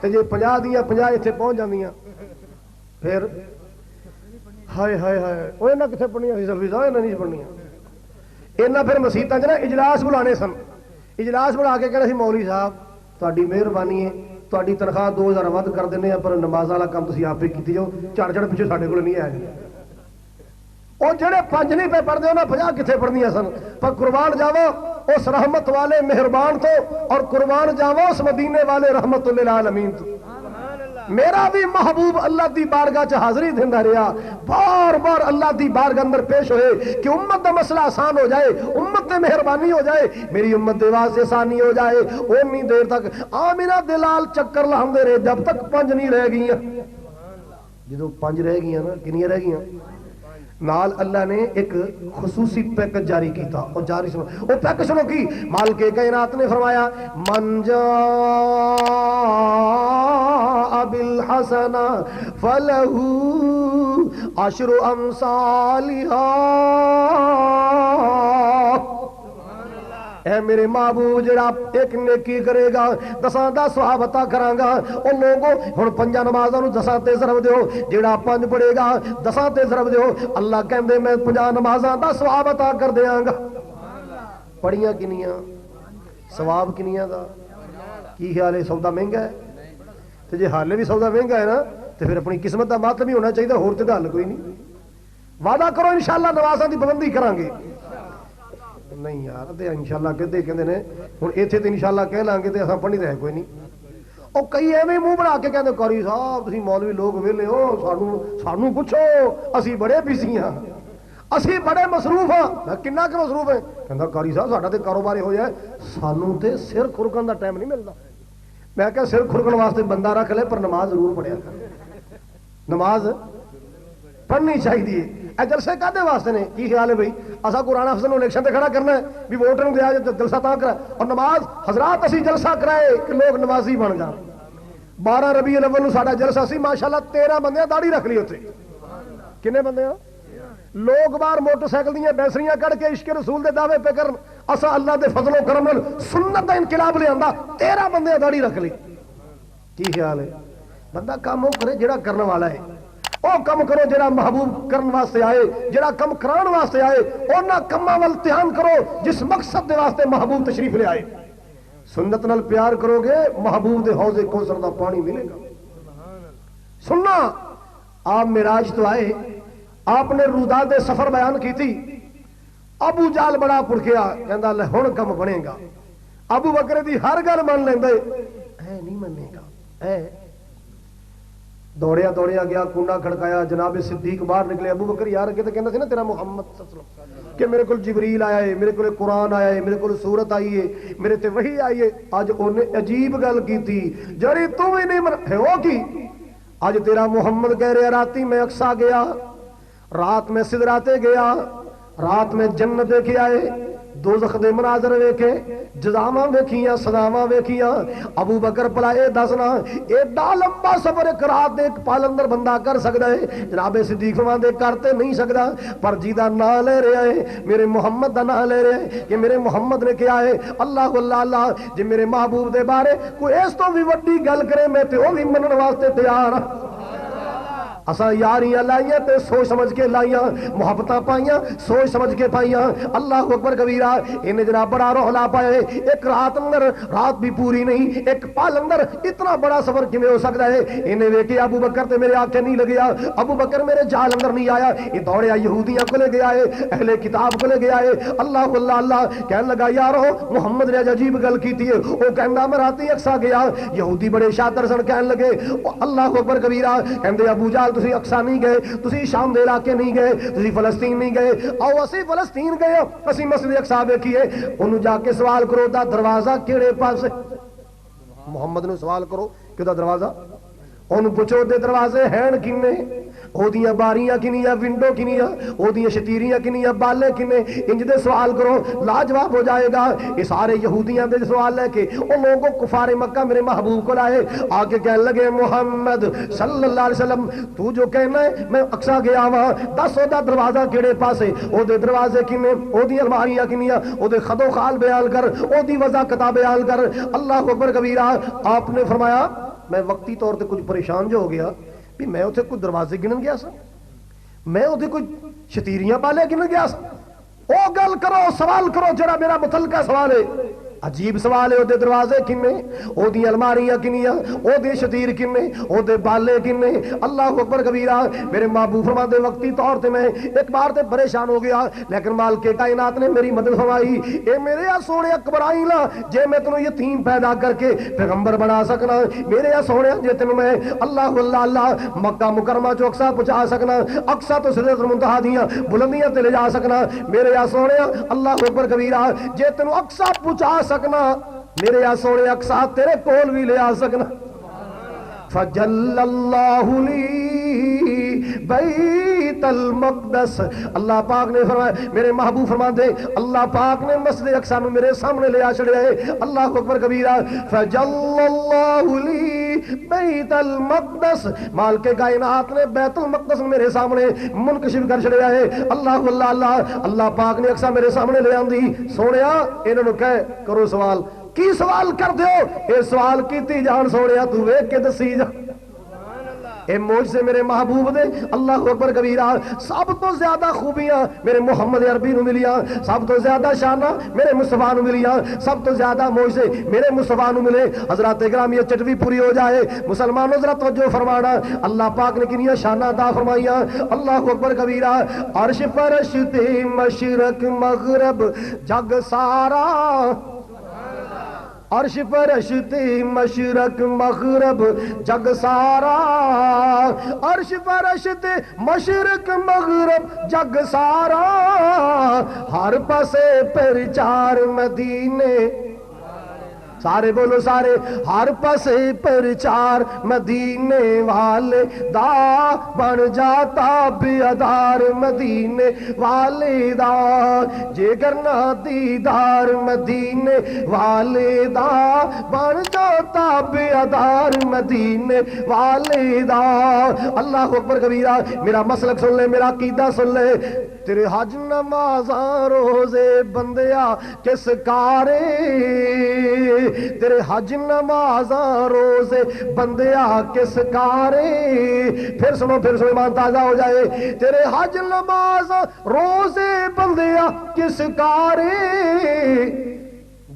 تے جے 50 دیاں 50 ایتھے پہنچ جاندیاں پھر ہائے ہائے ہائے اوہ نہ کتھے پڑھنیاں سی سلفی صاحب نہیں پڑھنیاں انہاں پھر مسیتاں چ نا اجلاس بلانے سن اجلاس بلا کے کہنا سی مولوی صاحب تہاڈی مہربانی ہے تہاڈی تنخواہ 2000 ود کر دینے ہیں پر نماز والا کام تسی آپ ہی کیتی جاؤ چڑھ چڑھ پیچھے ساڈے کول نہیں آئے وہ جڑے 5 نہیں پہ پڑھتے انہیں 50 کتنے پڑھنیاں سن پر قربان جاو اس رحمت والے مہربان تو اور قربان جاو اس مدینے والے رحمت للعالمین تو میرا بھی محبوب اللہ دی بارگاہ چ حاضری دیندا رہیا بار بار اللہ دی بارگاہ اندر پیش ہوئے کہ امت دا مسئلہ آسان ہو جائے امت تے مہربانی ہو جائے میری امت دے واسطے آسانی ہو جائے اونی دیر تک آمینہ دلال چکر لاندے رہے جب تک 5 نہیں رہ گئیاں جدوں 5 رہ گئیاں نا کنیاں رہ گئیاں نال اللہ نے ایک خصوصی پیکج جاری کیتا اور جاری سنو وہ پیکج سنو کی مالک کائنات نے فرمایا من جاء بالحسنہ فلہ عشر امثالہا اے میرے محبوب جڑا ایک نیکی کرے گا 10 دا ثواب عطا کراں گا او لوگوں ہن 5 نمازاں نو 10 تے ضرب دیو جڑا 5 پڑھے گا 10 تے ضرب دیو اللہ کہندے میں 50 نمازاں دا ثواب عطا کر دیاں گا پڑھیاں کنیاں ثواب کنیاں دا کی خیال ہے سودا مہنگا ہے تے جے حالے بھی سودا مہنگا ہے نا تے پھر اپنی قسمت دا ماتم ہی ہونا چاہیے ہور تے حل کوئی نہیں وعدہ کرو انشاءاللہ نمازاں دی پابندی کران گے نہیں یار تے انشاءاللہ کہندے نے ہن ایتھے تے انشاءاللہ کہہ لیں گے تے اساں پڑھی رہے کوئی نہیں او کئی ایویں منہ بنا کے کہندے قاری صاحب تسی مولوی لوگ ویلے ہو سانو پوچھو اسی بڑے بزی ہاں اسی بڑے مصروف ہاں کنا کہ مصروف ہیں کہندا قاری صاحب ساڈا تے کاروبار ہو جائے سانو تے سر کھرکن دا ٹائم نہیں ملدا میں کہ سر کھرکن واسطے بندہ رکھ لے پر نماز ضرور پڑھیا کر نماز پڑھنی چاہیے اے جلسے کدے واسطے نے کی خیال ہے بھائی اسا قرآن حافظ نو الیکشن تے کھڑا کرنا ہے بھی ووٹ نو دیا جلسہ تا کرا اور نماز حضرات اسی جلسہ کرائے کہ لوگ نمازی بن جان 12 ربیع الاول نو ساڈا جلسہ سی ماشاءاللہ 13 بندے داڑھی رکھ لی اوتھے کنے بندے ہاں لوگ باہر موٹر سائیکل دیاں بیسریاں کڑ کے عشق رسول دے دعوے پہ کرن اسا اللہ دے فضل و کرم نال سنت دا انقلاب لے آندا 13 بندے داڑھی رکھ لی کی خیال ہے بندہ کام وہ کرے جڑا کرنے والا ہے او کم کرو جڑا محبوب کرن واسطے آئے جڑا کم کران واسطے آئے اونا کماں ول دھیان کرو جس مقصد دے واسطے محبوب تشریف لے آئے سنت نال پیار کرو گے محبوب دے حوض کوثر دا پانی ملے گا سننا آپ معراج تو آئے آپ نے روداد دے سفر بیان کی تھی ابو جال بڑا پڑکیا کہندا لے ہن کم بنے گا ابو بکر دی ہر گل مان لیندے اے نہیں منے گا اے دوڑیا دوڑیا گیا کنڈا کھڑکایا جناب صدیق باہر نکلے ابو بکر یار کہ کہنا سی نا تیرا محمد صلی اللہ علیہ وسلم کہ میرے کو جبریل آیا ہے میرے کو قرآن آیا ہے میرے کو سورت آئی ہے میرے تے وحی آئی ہے آج انہیں عجیب گل کی تھی جڑی تو بھی نہیں ہے وہ کی آج تیرا محمد کہہ رہے راتی میں اقصا گیا رات میں سدراتے گیا رات میں جنت دیکھے آئے دوزخ دے مناظر ویکھے جزاواں ویکھیاں سزاواں ویکھیاں ابو بکر بھلا اے دسنا ایڈا لمبا سفر ایک رات دے ایک پل اندر بندہ کر سکدا ہے جناب صدیق فرماندے کرتے نہیں سکدا پر جیدا نام لے رہا ہے میرے محمد دا نام لے رہا ہے کہ میرے محمد نے کیا ہے اللہ اللہ اللہ جے میرے محبوب دے بارے کوئی اس تو بھی وڈی گل کرے میں تے او بھی منن واسطے تیار ہاں اساں یاریاں لائیاں تے سوچ سمجھ کے لائیاں محبتاں پائیاں سوچ سمجھ کے پائیاں اللہ اکبر کبیرہ انہیں جناب بڑا رولا پائے ایک رات اندر رات بھی پوری نہیں ایک پل اندر اتنا بڑا سفر کیویں ہو سکتا ہے انہیں ویکھے ابو بکر تے میرے آنکھیں نہیں لگیا ابو بکر میرے جال اندر نہیں آیا یہ دوڑیا یہودیاں کو لے گیا ہے اہل کتاب کو لے گیا ہے اللہ اللہ اللہ کہنے لگا یارو محمد نے عجیب گل کیتی ہے وہ کہندا میں راتی اقصا گیا یہودی بڑے شاطر سن کہنے لگے اللہ اکبر کبیرہ کہندے ابو جال تسی اقصا نہیں گئے تسی شام دے علاقے نہیں گئے تسی فلسطین نہیں گئے آؤ اسی فلسطین گئے اسی مسجد اقصا ویکھیے انہوں جا کے سوال کرو دا دروازہ کیڑے پاسے محمد نے سوال کرو کہ دا دروازہ انہوں پوچھو دے دروازے ہیں کنے او دیاں باریاں کنیاں ونڈو کنیاں او دیاں شتیریاں کنیاں بالے کنے انج دے سوال کرو لاجواب ہو جائے گا یہ سارے یہودیاں دے سوال لے کے ان لوگوں کفار مکہ میرے محبوب کو لائے آگے کہنے لگے محمد صلی اللہ علیہ وسلم تو جو کہنا ہے میں اقصا گیا ہوا دس او دا دروازہ کیڑے پاسے او دے دروازے کنے او دی الماریاں کنیاں او دے خد و خال بیان کر او دی وضع کتاب بیان کر اللہ اکبر کبیرہ آپ نے فرمایا میں وقتی طور تے کچھ پریشان جو ہو گیا بھی میں اتنے کوئی دروازے گنن گیا سا میں اتنے کوئی شتیریاں پالے گنن گیا سا او گل کرو سوال کرو جڑا میرا متعلقہ سوال ہے عجیب سوال ہے او دے دروازے کنے او دی الماریاں کنیاں او دے شتیر کنے او دے بالے کنے اللہ اکبر کبیرہ میرے محبوب فرماندے وقتی طور تے میں ایک بار تے پریشان ہو گیا لیکن مالک کائنات نے میری مدد فرمائی اے میرے یا سونے اکبرائیل جے میں تینوں یتیم پیدا کر کے پیغمبر بنا سکنا میرے یا سونے جے تینوں میں اللہ اللہ اللہ مکہ مکرمہ چو اقصا پہنچا سکنا اقصا تو سدرۃ المنتہا دیاں بلندیاں تے لے جا سکنا میرے یا سونے اللہ اکبر کبیرہ جے تینوں اقصا پہنچا سکنا میرے یا سونے اقصا تیرے کول بھی لے آ سکنا فجل اللہ لی بیت المقدس اللہ پاک نے فرمایا میرے محبوب فرما دے اللہ پاک نے مسجد اقصا میں میرے سامنے لے آ چھڑیا ہے اللہ اکبر کبیرہ فجل اللہ لی بیت المقدس مالک کائنات نے بیت المقدس میرے سامنے منکشف کر چھڑیا ہے اللہ اللہ اللہ اللہ پاک نے اقصا میرے سامنے لے آندی سونیا انہوں نے کہے کرو سوال کی سوال کر دیو اے سوال کیتی جان سونیا تو ویکھ کے دسی جا اے موج سے میرے محبوب دے اللہ اکبر کبیرہ سب تو زیادہ خوبیاں میرے محمد عربی نو ملیاں سب تو زیادہ شانہ میرے مصطفیٰ نو ملیاں سب تو زیادہ موج سے میرے مصطفیٰ نو ملے حضرات اکرام یہ چٹوی پوری ہو جائے مسلمانوں ذرا توجہ فرمانا اللہ پاک نے کنیاں شانہ عطا فرمائیاں اللہ اکبر کبیرہ عرش فرش تے مشرق مغرب جگ سارا عرش فرش تے مشرق مغرب جگ سارا عرش فرش تے مشرق مغرب جگ سارا ہر پاسے پرچار مدینے سارے بولو سارے ہر پاسے پرچار مدینے والے دا بن جاتا بیدار مدینے والے دا جے کرنا دیدار مدینے والے دا بن جاتا بیدار مدینے والے دا اللہ اکبر کبیرہ میرا مسلک سن لے میرا عقیدہ سن لے تیرے حج نمازاں روزے بندیا کس کارے تیرے حج نمازاں روزے بندیا کس کارے پھر سنو ایمان تازہ ہو جائے تیرے حج نمازاں روزے بندیا کس کارے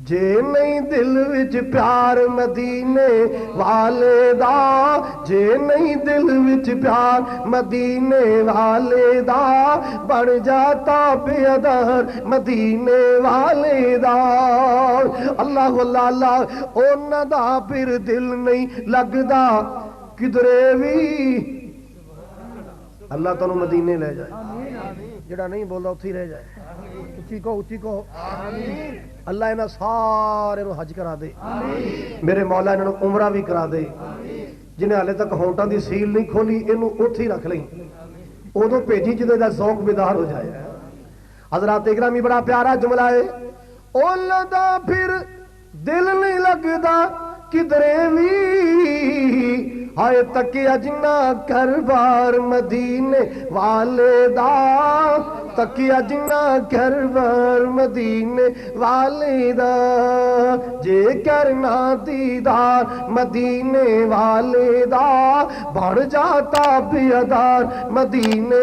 جے نہیں دل وچ پیار مدینے والے دا جے نہیں دل وچ پیار مدینے والے دا بن جاتا بیدار مدینے والے دا اللہ اللہ اللہ اونا دا پھر دل نہیں لگدا کدرے بھی اللہ تعالیٰ مدینے لے جائے جڑا نہیں بولدا اتھی رہ جائے اچھی کو اللہ انہاں سارے نو حج کرا دے میرے مولا انہاں نو عمرہ بھی کرا دے جنہیں حالے تک ہونٹاں دی سیل نہیں کھولی انہوں اتھی رکھ لیں ادو بھیجی جدے دا ذوق بیدار ہو جائے حضرات اکرامی بڑا پیارا جملہ ہے ਉਹਨਾਂ ਦਾ ਫਿਰ ਦਿਲ ਨਹੀਂ ਲੱਗਦਾ ਕਿਧਰੇ ਵੀ ਹਾਏ ਤੱਕਿਆ ਜਿੰਨਾ ਘਰ-ਬਾਰ ਮਦੀਨੇ ਵਾਲੇ ਦਾ ਤੱਕਿਆ ਜਿੰਨਾ ਘਰ-ਬਾਰ ਮਦੀਨੇ ਵਾਲੇ ਦਾ ਜੇ ਕਰਨਾ ਦੀਦਾਰ ਮਦੀਨੇ ਵਾਲੇ ਦਾ ਬਣ ਜਾਤਾ ਬੇਅਦਾਰ ਮਦੀਨੇ